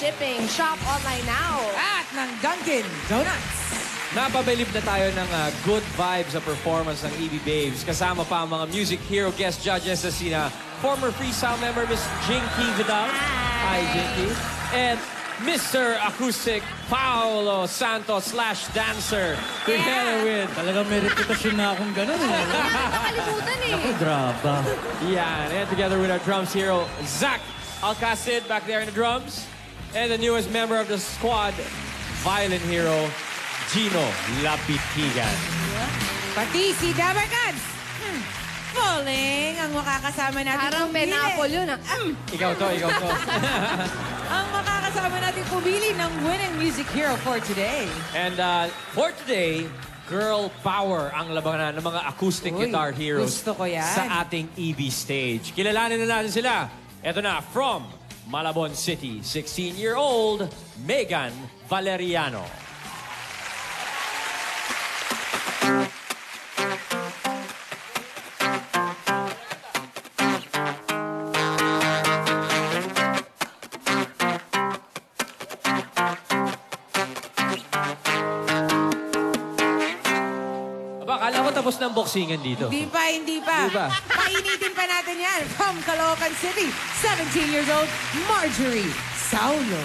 shipping. Shop online now. At ng Dunkin' Donuts. Napabilib na tayo ng good vibes sa performance ng EB Babes. Kasama pa ang mga music hero guest judges na sina former Freestyle member Miss Jinky Vidal. Hi, Jinky. And Mr. Acoustic Paolo Santos /dancer. Together with... Talagang may reputasyon na akong gano'n. Nakalimutan eh. Ako, draba. Yeah, and together with our drums hero, Zach Alcacid, back there in the drums. And the newest member of the squad, violin hero, Gino Lapitigan. Pati si Dabarkads. Falling ang makakasama natin. Parang penapol yun ah. Ikaw to. Ang makakasama natin pumili ng winning music hero for today. And for today, girl power ang labanan ng mga acoustic guitar heroes gusto ko yan. sa ating EB stage. Kilalanin na natin sila. Ito na, from Malabon City, 16-year-old Megan Valeriano. Akala ko tapos ng boxingan dito. Hindi pa. Hindi pa. Painitin pa natin yan. From Caloocan City, 17 years old, Marjorie Saulo.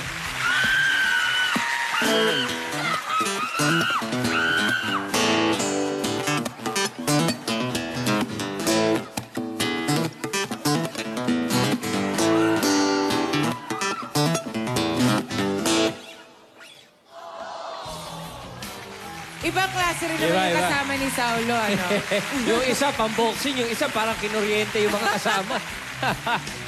Ibang klase rin naman yung kasama ni Saulo, ano? Yung isa pang-boxing, yung isa parang kinuryente yung mga kasama.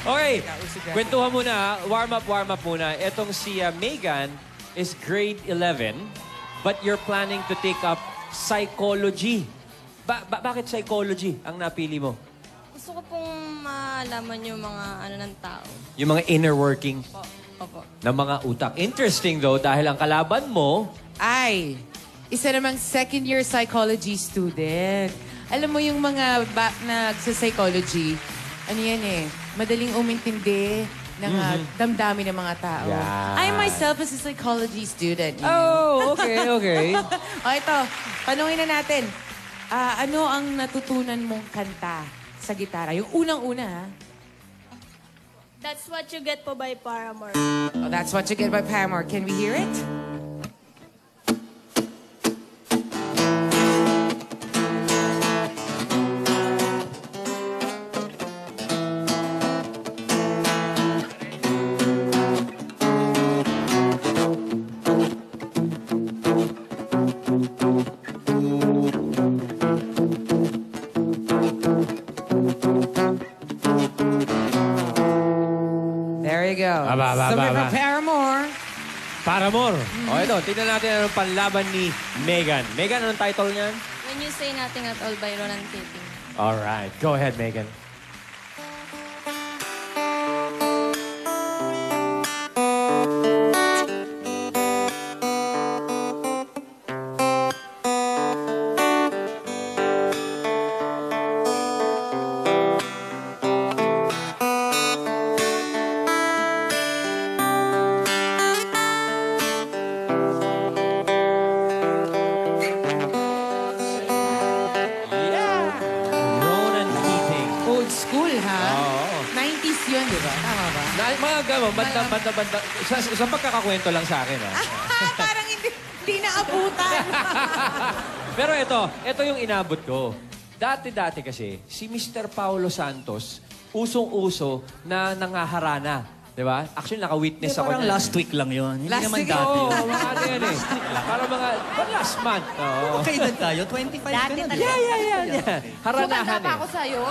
Okay, kwentuhan muna ha. Warm up muna. Etong si Megan is grade 11, but you're planning to take up psychology. Bakit psychology ang napili mo? Gusto ko pong malaman yung mga ano ng tao. Yung mga inner working Opo. ng mga utak. Interesting though, dahil ang kalaban mo... Ay, isa namang second-year psychology student. Alam mo yung mga nagsa-psychology, ano yan eh, madaling umintindi ng damdamin ng mga tao. Yeah. I myself is a psychology student. You know? Oh, okay. O ito, tanungin na natin. Ano ang natutunan mong kanta sa gitara? Yung unang-una, ha? That's What You Get po by Paramore. Oh, That's What You Get by Paramore. Can we hear it? There you go. From Paramore. Paramore. O ito, tingnan natin anong panlaban ni Megan. Megan, anong title niyan? When You Say Nothing at All by Ronan Keating. Alright, go ahead, Megan. Ronan Keating. Old school, ha? Oo. 90s yun, di ba? Tama ba? Mga gano'n, banda. Sa pagkakakwento lang sa akin, ha? Parang hindi naabutan. Pero ito yung inabot ko. Dati kasi, si Mr. Paulo Santos, usong-uso na nangaharana. Diba? Actually, naka-witness ako Parang niyan. last week lang yun. Hindi Last naman week, dati. Oo, yun. mga ano yan eh. Para last month. Oo. Okay din tayo. 25 ka na. di ba? Yeah. Haranahan Sumanda pa eh. ako sa'yo.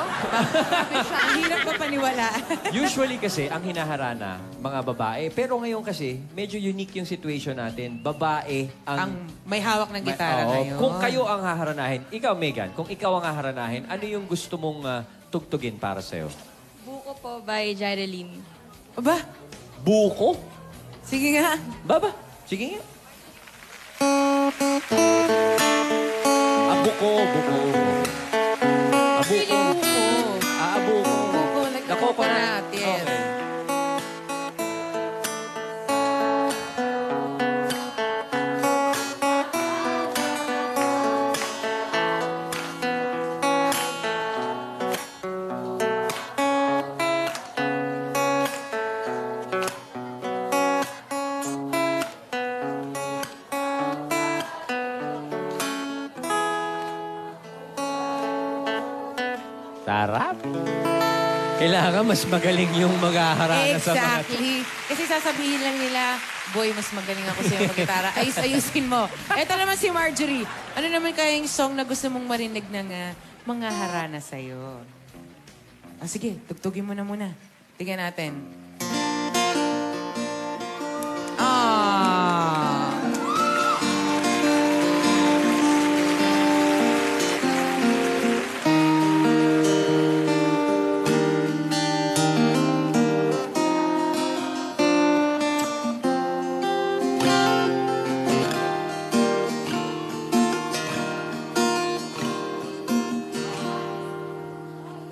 Ang hirap pa paniwala. Usually kasi, ang hinaharana, mga babae. Pero ngayon kasi, medyo unique yung situation natin. Babae Ang may hawak ng gitara Oo. ngayon. Kung kayo ang haharanahin, ikaw, Megan, kung ikaw ang haharanahin, ano yung gusto mong tugtugin para sa'yo? Buko po by Jareline. Aba, Buko? sige nga. Baba. Sige nga. Buko. Really buko. Buko. Buko, like Nakokonat. yes. Okay. Kailangan mas magaling yung mag-aharana sa mga... Exactly. Kasi sasabihin lang nila, boy, mas magaling ako sa'yo mag-gitara. Ayusin mo. Ito naman si Marjorie. Ano naman kaya yung song na gusto mong marinig ng mga harana sa'yo? Ah, sige, tugtugin mo na muna. Tingnan natin. Ah.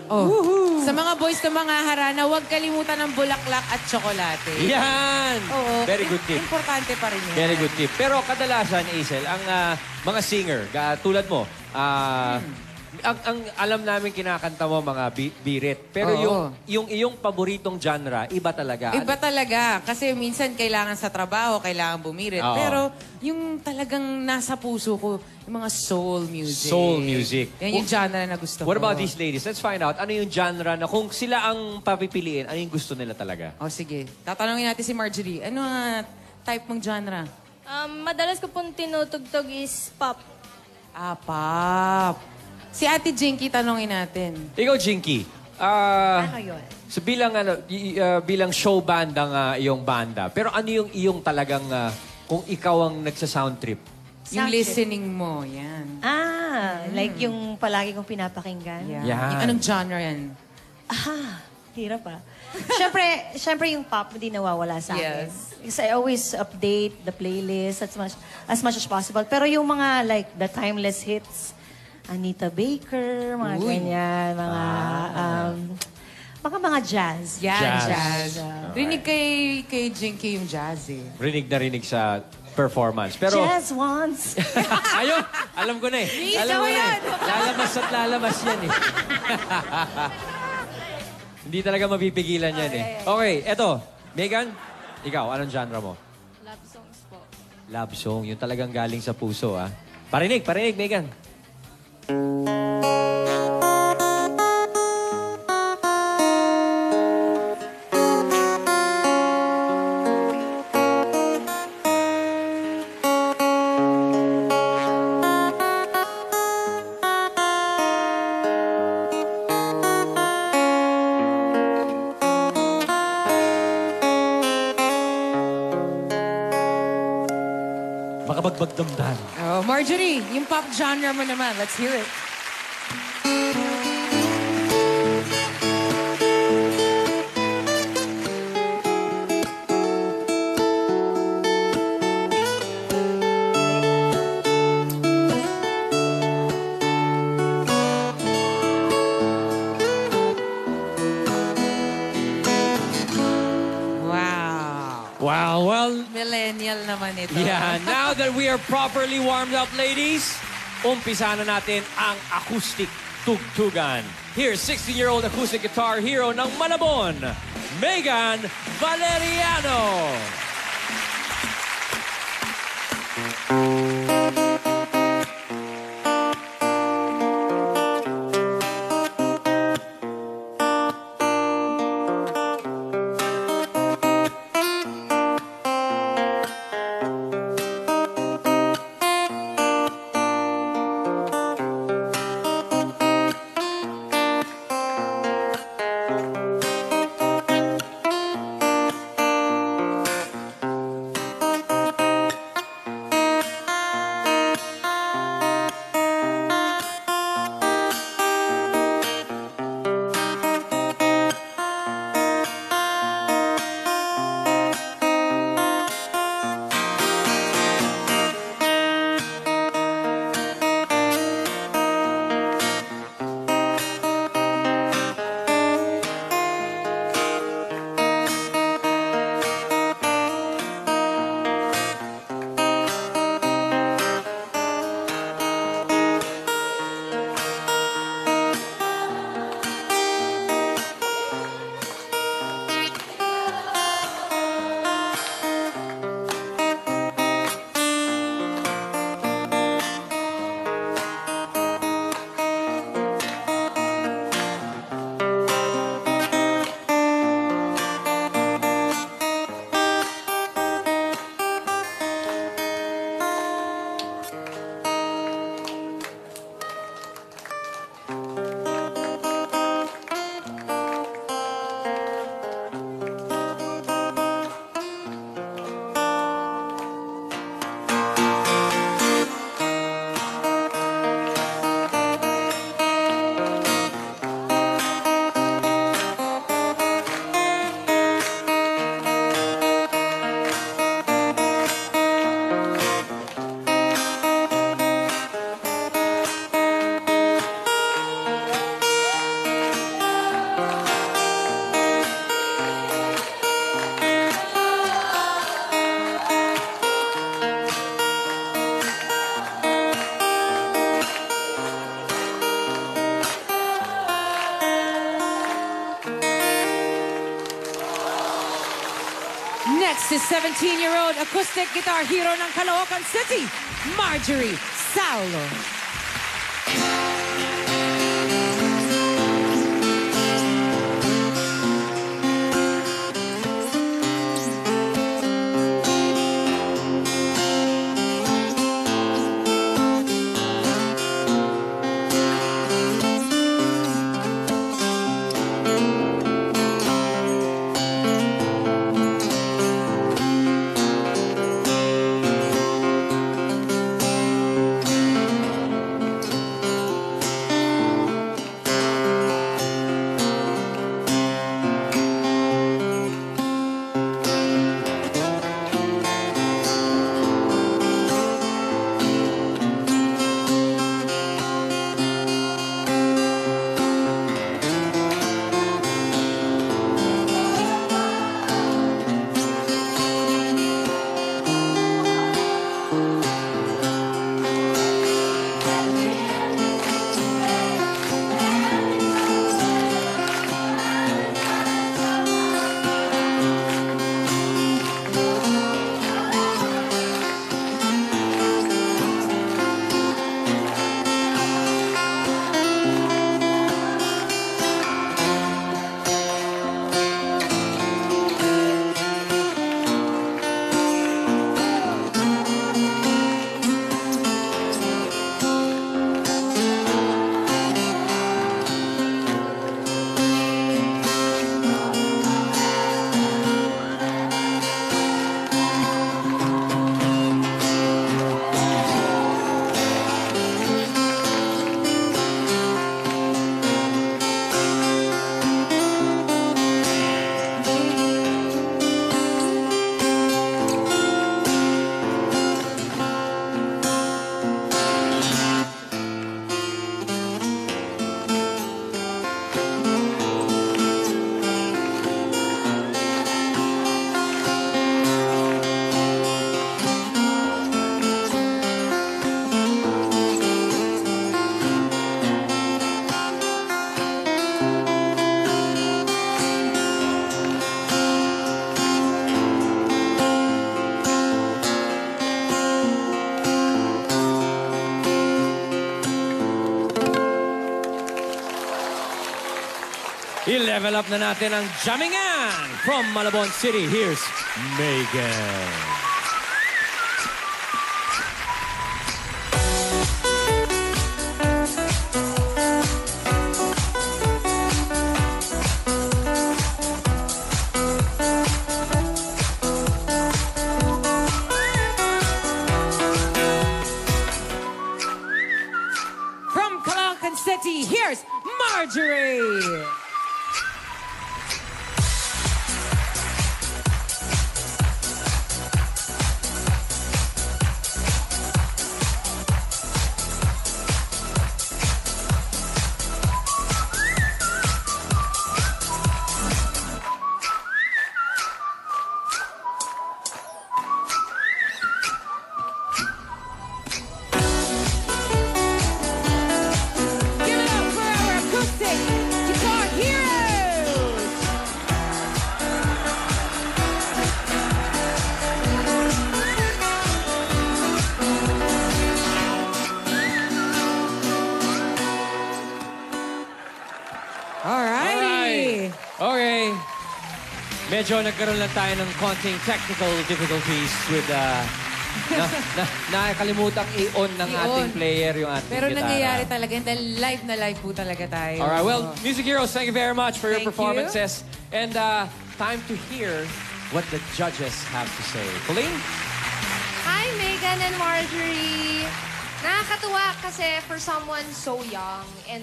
Oh. Sa mga boys na mga harana, huwag kalimutan ng bulaklak at tsokolate. Yan! Oo. Very good tip. Importante pa rin yan. Very good tip. Pero kadalasan, Isel, ang mga singer, tulad mo, ang alam namin kinakanta mo mga birit. Pero Oo. yung iyong paboritong genre, iba talaga. Iba talaga. Kasi minsan kailangan sa trabaho, kailangan bumirit. Oo. Pero yung talagang nasa puso ko, yung mga soul music. Soul music. Yan yung genre na gusto ko. What about these ladies? Let's find out. Ano yung genre na kung sila ang papipiliin, ano yung gusto nila talaga? O sige. Tatanungin natin si Marjorie. Ano ang type mong genre? Madalas ko pong tinutugtog is pop. Ah, pop. Si Ate Jinky, tanungin natin. Ikaw, Jinky. Ano yun? So bilang show band ang iyong banda. Pero ano yung iyong talagang kung ikaw ang nagsa-sound trip? Yung Sound listening mo, yan. Like yung palagi kong pinapakinggan. Yan. Yan. Yung anong genre yan? Hirap Siyempre yung pop hindi nawawala sa akin. Yes. Because I always update the playlist as much as possible. Pero yung mga like the timeless hits, Anita Baker, mga Uy. ganyan, mga jazz. Yan, Jazz. jazz. Rinig kay Jinky yung jazz eh. Rinig na rinig sa performance. Pero, Jazz once. ayun, alam ko na eh. Alam ko na eh. Lalabas at lalabas yan eh. Hindi talaga mapipigilan yan eh. Okay, eto. Megan, ikaw, anong genre mo? Love songs po. Love song. Yung talagang galing sa puso, ah. Parinig, Megan. Makabagbag damdam. Oh, Marjorie, yung pop genre mo naman. Let's hear it. Wow. Wow, well, Millennial naman ito. yeah, now that we are properly warmed up, ladies, umpisa na natin ang acoustic tugtugan. Here's 16-year-old acoustic guitar hero ng Malabon, Megan Valeriano. next is 17-year-old acoustic guitar hero ng Caloocan City, Marjorie Saulo. I-level up na natin ang Jammingan from Malabon City. Here's Megan. From Caloocan City, here's Marjorie. Give it up for our acoustic guitar heroes! Alrighty! Okay. Medyo nagkaroon lang tayo ng konting technical difficulties with nakakalimutang i-on ng I-on. ating player yung ating Pero gitara. nangyayari talaga, dahil live na live po talaga tayo. Alright, well, Music Heroes, thank you very much for your Thank you. performances. And time to hear what the judges have to say. Pauline? Hi, Megan and Marjorie. Nakakatuwa kasi for someone so young and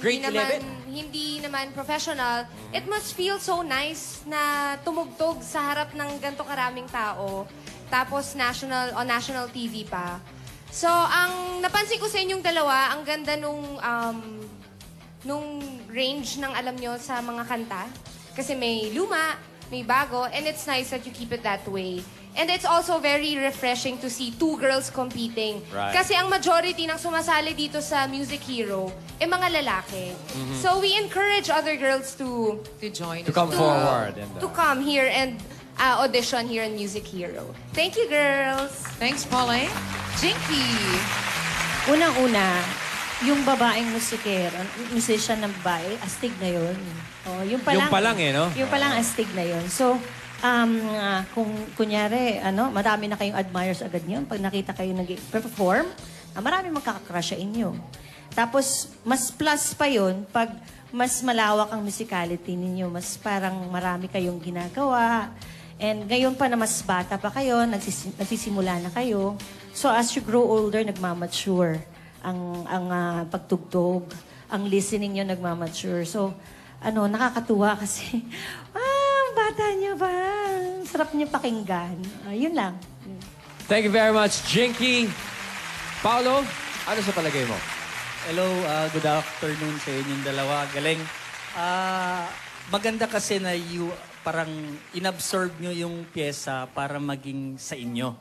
Grade 11. Hindi naman professional, it must feel so nice na tumugtog sa harap ng ganito karaming tao. Tapos on national TV pa. So, ang napansin ko sa inyong dalawa, ang ganda nung range ng alam nyo sa mga kanta. Kasi may luma, may bago, and it's nice that you keep it that way. And it's also very refreshing to see two girls competing. Right. Kasi ang majority ng sumasali dito sa Music Hero, mga lalaki. So we encourage other girls to To join To come forward. And, come here and audition here in Music Hero. Thank you, girls! Thanks, Pauline. Jinky. Unang-una, yung babaeng musician ng babae, astig na yun. Oh, yung Yung pa lang no? Yung pa lang astig na yun. So, kung kunyari, marami na kayong admirers agad yun. Pag nakita kayo nag-perform, marami magkakakrush sa inyo. Tapos, mas plus pa yun pag mas malawak ang musicality ninyo. Mas parang marami kayong ginagawa. And ngayon pa na mas bata pa kayo, nagsisimula na kayo. So, as you grow older, nagmamature ang pagtugtog, ang listening nyo nagmamature. So, nakakatuwa kasi, bata niyo ba? Sarap niyo pakinggan. Yun lang. Thank you very much, Jinky. Paolo, ano sa palagay mo? Hello, good afternoon sa inyong dalawa. Galing. Maganda kasi na parang inabsorb nyo yung pyesa para maging sa inyo.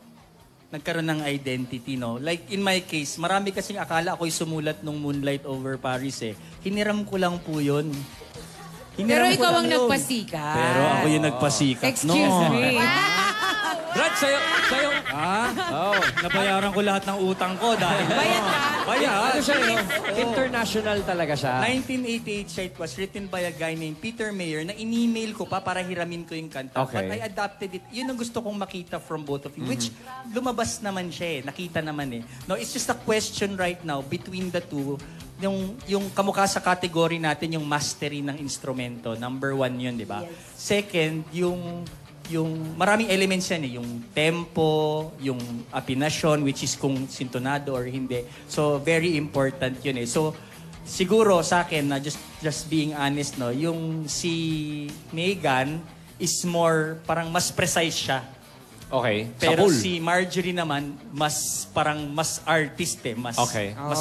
Nagkaroon ng identity, no? Like in my case, marami kasing akala ako'y sumulat nung Moonlight Over Paris eh. Hiniram ko lang po yun. Pero Hiniram ko ikaw lang ang yun. nagpasikat. Pero ako yung nagpasikat. Excuse me. Brad, sa'yo. Nabayaran ko lahat ng utang ko dahil... Bayad ka? Bayad. Ano siya, international talaga siya. 1988 siya, it was written by a guy named Peter Mayer na in-email ko pa para hiramin ko yung kanta. Okay. But I adapted it. Yun ang gusto kong makita from both of you. Which lumabas naman siya eh. Nakita naman eh. No, it's just a question right now between the two. Yung kamukha sa category natin, yung mastery ng instrumento. Number 1 yun, di ba? Yes. Second, yung maraming elements yan eh. Yung tempo, yung apinasyon, which is kung sintonado or hindi. So, very important yun eh. So, siguro sa akin, na just being honest, no, yung si Megan is more, parang mas precise siya. Okay. Pero Sapul. si Marjorie naman, mas artist eh. Mas Oh.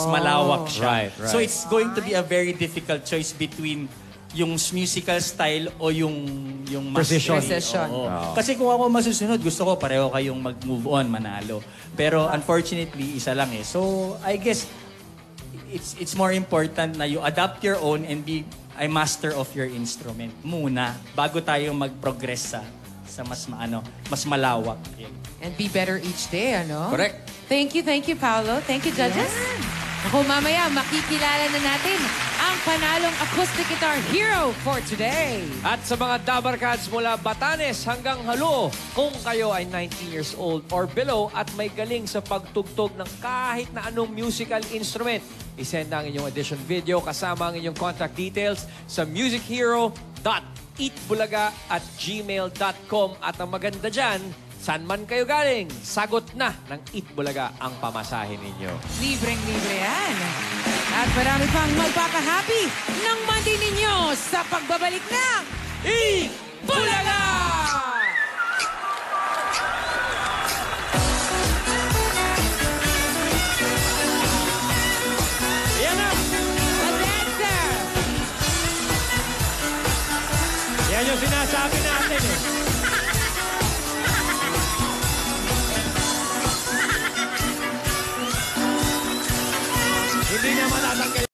malawak siya. Right. So, it's going to be a very difficult choice between yung musical style o yung Precision. mastery. Precision. Oo. Kasi kung ako masusunod, gusto ko pareho kayong mag-move on, manalo. Pero unfortunately, isa lang eh. So, I guess, it's more important na you adapt your own and be a master of your instrument muna bago tayo mag-progress sa mas malawak. Yeah. And be better each day, ano? Correct. Thank you, Paolo. Thank you, judges. Ako, mamaya, makikilala na natin ang panalong acoustic guitar hero for today. At sa mga Dabarkads mula Batanes hanggang Halo, kung kayo ay 19 years old or below at may galing sa pagtugtog ng kahit na anong musical instrument, isend ang inyong audition video kasama ang inyong contact details sa musichero.eatbulaga@gmail.com. At ang maganda dyan, saan man kayo galing, sagot na ng Eat Bulaga ang pamasahe ninyo. Libreng-libre yan. At marami pang magpapa-happy ng Monday ninyo sa pagbabalik ng Eat Bulaga! Yan na! A dancer! Yan yung sinasabi natin eh. Hindi niya matatanggal.